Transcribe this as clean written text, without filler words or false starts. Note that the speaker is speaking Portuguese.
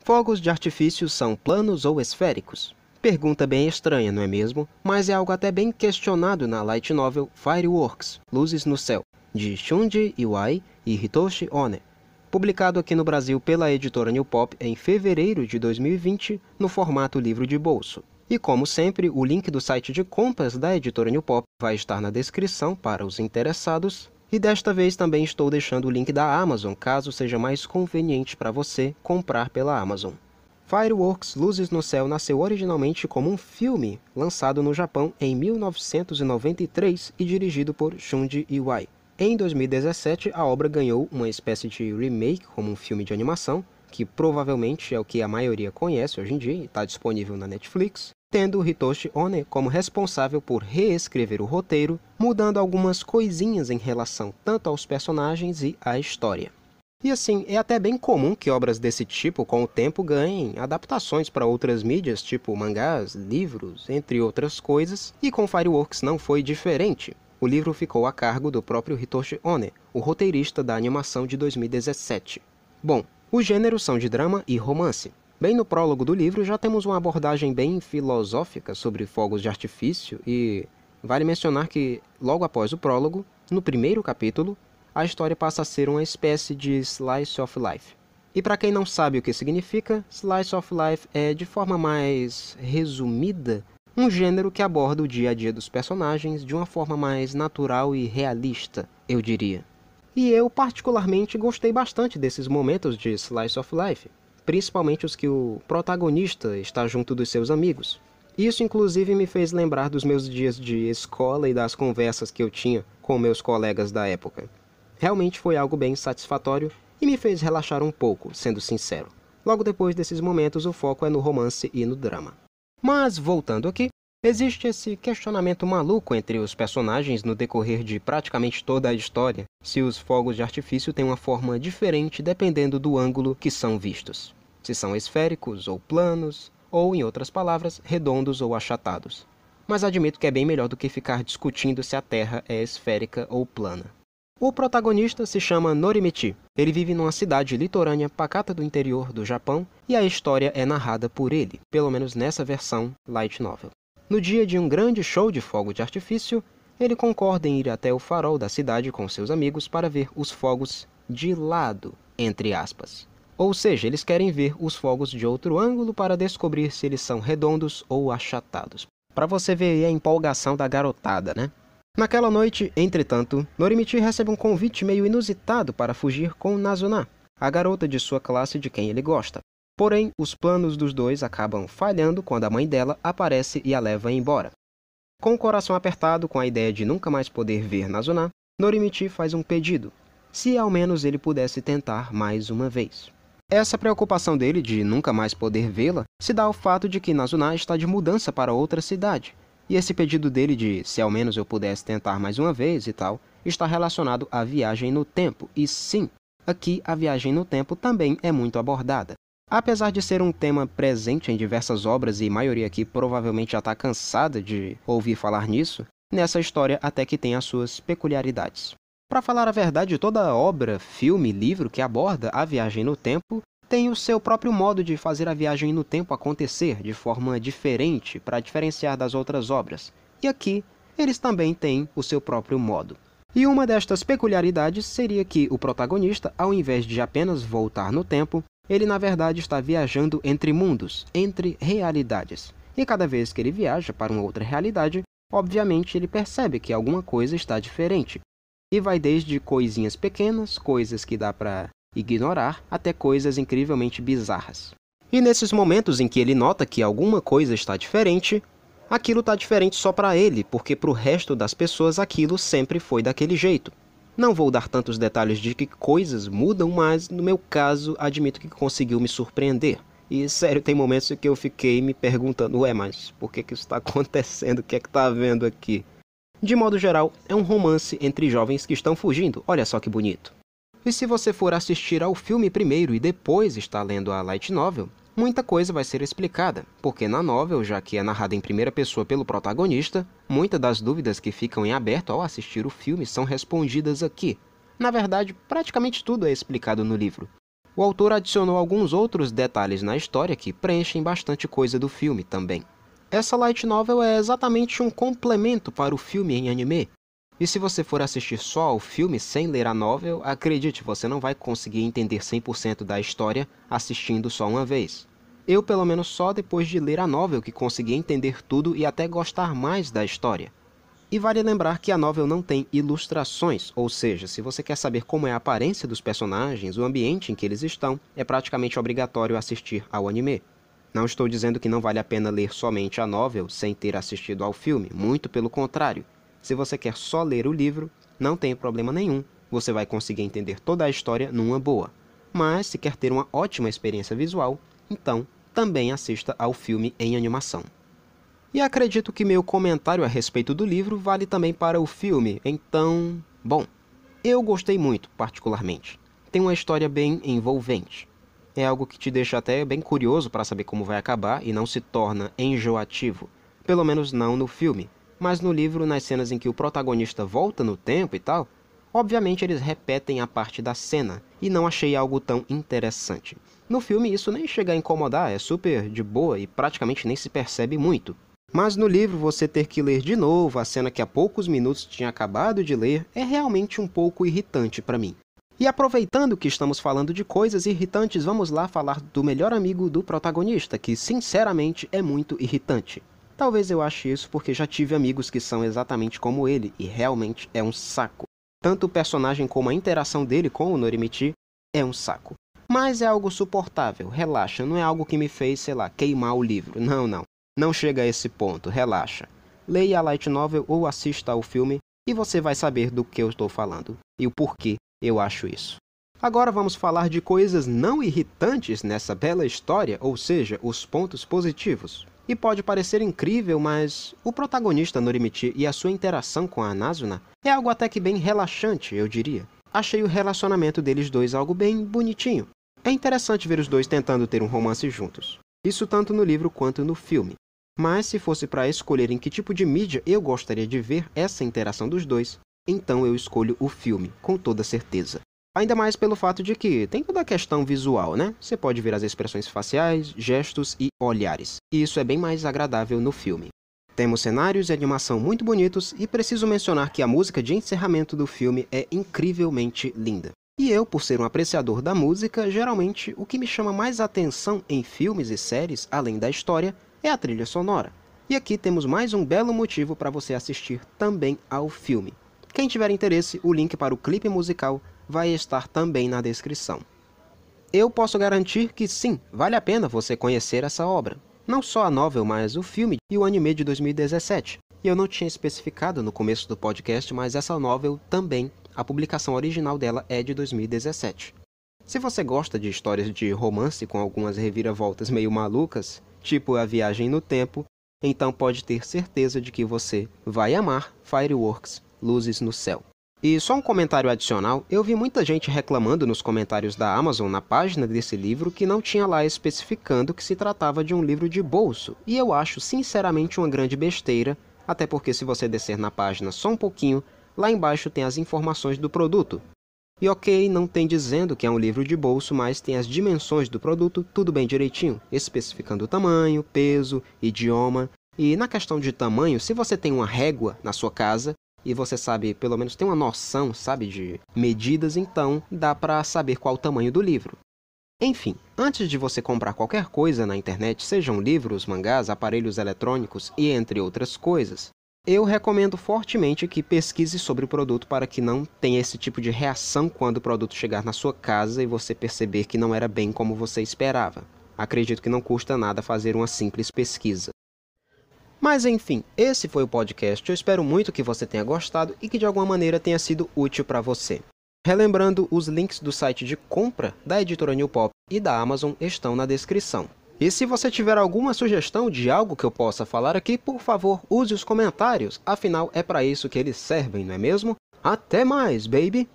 Fogos de artifício são planos ou esféricos? Pergunta bem estranha, não é mesmo? Mas é algo até bem questionado na light novel Fireworks, Luzes no Céu, de Shunji Iwai e Hitoshi One, publicado aqui no Brasil pela editora New Pop em fevereiro de 2020, no formato livro de bolso. E como sempre, o link do site de compras da editora New Pop vai estar na descrição para os interessados. E desta vez também estou deixando o link da Amazon, caso seja mais conveniente para você comprar pela Amazon. Fireworks Luzes no Céu nasceu originalmente como um filme, lançado no Japão em 1993 e dirigido por Shunji Iwai. Em 2017, a obra ganhou uma espécie de remake como um filme de animação, que provavelmente é o que a maioria conhece hoje em dia e está disponível na Netflix, tendo Hitoshi One como responsável por reescrever o roteiro, mudando algumas coisinhas em relação tanto aos personagens e à história. E assim, é até bem comum que obras desse tipo, com o tempo, ganhem adaptações para outras mídias, tipo mangás, livros, entre outras coisas, e com Fireworks não foi diferente. O livro ficou a cargo do próprio Hitoshi One, o roteirista da animação de 2017. Bom, os gêneros são de drama e romance. Bem no prólogo do livro já temos uma abordagem bem filosófica sobre fogos de artifício e vale mencionar que, logo após o prólogo, no primeiro capítulo, a história passa a ser uma espécie de Slice of Life. E para quem não sabe o que significa, Slice of Life é, de forma mais resumida, um gênero que aborda o dia a dia dos personagens de uma forma mais natural e realista, eu diria. E eu particularmente gostei bastante desses momentos de Slice of Life, principalmente os que o protagonista está junto dos seus amigos. Isso inclusive me fez lembrar dos meus dias de escola e das conversas que eu tinha com meus colegas da época. Realmente foi algo bem satisfatório e me fez relaxar um pouco, sendo sincero. Logo depois desses momentos, o foco é no romance e no drama. Mas, voltando aqui, existe esse questionamento maluco entre os personagens no decorrer de praticamente toda a história, se os fogos de artifício têm uma forma diferente dependendo do ângulo que são vistos. Se são esféricos ou planos, ou, em outras palavras, redondos ou achatados. Mas admito que é bem melhor do que ficar discutindo se a Terra é esférica ou plana. O protagonista se chama Norimichi. Ele vive numa cidade litorânea pacata do interior do Japão e a história é narrada por ele, pelo menos nessa versão light novel. No dia de um grande show de fogo de artifício, ele concorda em ir até o farol da cidade com seus amigos para ver os fogos de lado, entre aspas. Ou seja, eles querem ver os fogos de outro ângulo para descobrir se eles são redondos ou achatados. Para você ver aí a empolgação da garotada, né? Naquela noite, entretanto, Norimichi recebe um convite meio inusitado para fugir com Nazuna, a garota de sua classe de quem ele gosta. Porém, os planos dos dois acabam falhando quando a mãe dela aparece e a leva embora. Com o coração apertado com a ideia de nunca mais poder ver Nazuna, Norimichi faz um pedido, se ao menos ele pudesse tentar mais uma vez. Essa preocupação dele de nunca mais poder vê-la se dá ao fato de que Nazuna está de mudança para outra cidade. E esse pedido dele de, se ao menos eu pudesse tentar mais uma vez e tal, está relacionado à viagem no tempo. E sim, aqui a viagem no tempo também é muito abordada. Apesar de ser um tema presente em diversas obras e a maioria aqui provavelmente já está cansada de ouvir falar nisso, nessa história até que tem as suas peculiaridades. Para falar a verdade, toda obra, filme, livro que aborda a viagem no tempo tem o seu próprio modo de fazer a viagem no tempo acontecer de forma diferente para diferenciar das outras obras. E aqui, eles também têm o seu próprio modo. E uma destas peculiaridades seria que o protagonista, ao invés de apenas voltar no tempo, ele na verdade está viajando entre mundos, entre realidades. E cada vez que ele viaja para uma outra realidade, obviamente ele percebe que alguma coisa está diferente. E vai desde coisinhas pequenas, coisas que dá para ignorar, até coisas incrivelmente bizarras. E nesses momentos em que ele nota que alguma coisa está diferente, aquilo está diferente só para ele, porque para o resto das pessoas aquilo sempre foi daquele jeito. Não vou dar tantos detalhes de que coisas mudam, mas no meu caso admito que conseguiu me surpreender. E sério, tem momentos em que eu fiquei me perguntando, mas por que isso está acontecendo? O que é que está havendo aqui? De modo geral, é um romance entre jovens que estão fugindo, olha só que bonito. E se você for assistir ao filme primeiro e depois estar lendo a light novel, muita coisa vai ser explicada, porque na novel, já que é narrada em primeira pessoa pelo protagonista, muitas das dúvidas que ficam em aberto ao assistir o filme são respondidas aqui. Na verdade, praticamente tudo é explicado no livro. O autor adicionou alguns outros detalhes na história que preenchem bastante coisa do filme também. Essa light novel é exatamente um complemento para o filme em anime. E se você for assistir só ao filme sem ler a novel, acredite, você não vai conseguir entender 100% da história assistindo só uma vez. Eu, pelo menos, só depois de ler a novel que consegui entender tudo e até gostar mais da história. E vale lembrar que a novel não tem ilustrações, ou seja, se você quer saber como é a aparência dos personagens, o ambiente em que eles estão, é praticamente obrigatório assistir ao anime. Não estou dizendo que não vale a pena ler somente a novel sem ter assistido ao filme, muito pelo contrário. Se você quer só ler o livro, não tem problema nenhum, você vai conseguir entender toda a história numa boa. Mas se quer ter uma ótima experiência visual, então também assista ao filme em animação. E acredito que meu comentário a respeito do livro vale também para o filme, então... Bom, eu gostei muito, particularmente. Tem uma história bem envolvente. É algo que te deixa até bem curioso para saber como vai acabar e não se torna enjoativo. Pelo menos não no filme. Mas no livro, nas cenas em que o protagonista volta no tempo e tal, obviamente eles repetem a parte da cena, e não achei algo tão interessante. No filme isso nem chega a incomodar, é super de boa e praticamente nem se percebe muito. Mas no livro você ter que ler de novo a cena que há poucos minutos tinha acabado de ler é realmente um pouco irritante para mim. E aproveitando que estamos falando de coisas irritantes, vamos lá falar do melhor amigo do protagonista, que sinceramente é muito irritante. Talvez eu ache isso porque já tive amigos que são exatamente como ele, e realmente é um saco. Tanto o personagem como a interação dele com o Norimichi é um saco. Mas é algo suportável, relaxa, não é algo que me fez, sei lá, queimar o livro, não. Não chega a esse ponto, relaxa. Leia a light novel ou assista ao filme e você vai saber do que eu estou falando e o porquê eu acho isso. Agora vamos falar de coisas não irritantes nessa bela história, ou seja, os pontos positivos. E pode parecer incrível, mas o protagonista Norimichi e a sua interação com a Anazuna é algo até que bem relaxante, eu diria. Achei o relacionamento deles dois algo bem bonitinho. É interessante ver os dois tentando ter um romance juntos. Isso tanto no livro quanto no filme. Mas se fosse para escolher em que tipo de mídia eu gostaria de ver essa interação dos dois, então eu escolho o filme, com toda certeza. Ainda mais pelo fato de que tem toda a questão visual, né? Você pode ver as expressões faciais, gestos e olhares. E isso é bem mais agradável no filme. Temos cenários e animação muito bonitos e preciso mencionar que a música de encerramento do filme é incrivelmente linda. E eu, por ser um apreciador da música, geralmente o que me chama mais atenção em filmes e séries, além da história, é a trilha sonora. E aqui temos mais um belo motivo para você assistir também ao filme. Quem tiver interesse, o link para o clipe musical vai estar também na descrição. Eu posso garantir que sim, vale a pena você conhecer essa obra. Não só a novel, mas o filme e o anime de 2017. E eu não tinha especificado no começo do podcast, mas essa novel também, a publicação original dela é de 2017. Se você gosta de histórias de romance com algumas reviravoltas meio malucas, tipo A Viagem no Tempo, então pode ter certeza de que você vai amar Fireworks, Luzes no Céu. E só um comentário adicional, eu vi muita gente reclamando nos comentários da Amazon na página desse livro que não tinha lá especificando que se tratava de um livro de bolso, e eu acho sinceramente uma grande besteira, até porque se você descer na página só um pouquinho, lá embaixo tem as informações do produto. E ok, não tem dizendo que é um livro de bolso, mas tem as dimensões do produto, tudo bem direitinho, especificando o tamanho, peso, idioma. E na questão de tamanho, se você tem uma régua na sua casa, e você sabe, pelo menos tem uma noção, sabe, de medidas, então dá para saber qual o tamanho do livro. Enfim, antes de você comprar qualquer coisa na internet, sejam livros, mangás, aparelhos eletrônicos e entre outras coisas, eu recomendo fortemente que pesquise sobre o produto para que não tenha esse tipo de reação quando o produto chegar na sua casa e você perceber que não era bem como você esperava. Acredito que não custa nada fazer uma simples pesquisa. Mas enfim, esse foi o podcast. Eu espero muito que você tenha gostado e que de alguma maneira tenha sido útil para você. Relembrando, os links do site de compra da editora New Pop e da Amazon estão na descrição. E se você tiver alguma sugestão de algo que eu possa falar aqui, por favor, use os comentários, afinal é para isso que eles servem, não é mesmo? Até mais, baby!